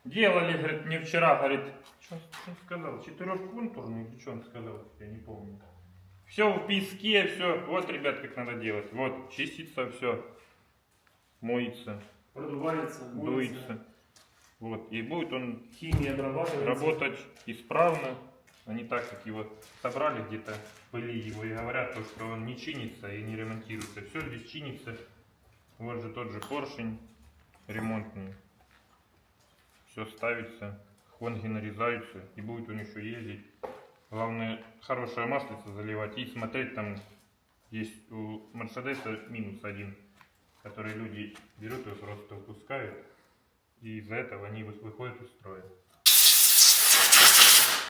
Делали, говорит, мне вчера, говорит, что он сказал, четырехконтурный, или что он сказал, я не помню. Все в песке, все. Вот, ребят, как надо делать. Вот, чистится все, моется, Продувается, дуется. Вот, и будет он химия обрабатывается. работать исправно, а не так, как его собрали где-то в пыли его и говорят, то, что он не чинится и не ремонтируется. Все здесь чинится. Вот же тот же поршень ремонтный. Все ставится, хвонги нарезаются и будет он еще ездить. Главное, хорошее маслице заливать и смотреть, там есть у Мерседеса -1, который люди берут и просто упускают. И из-за этого они выходят из строя.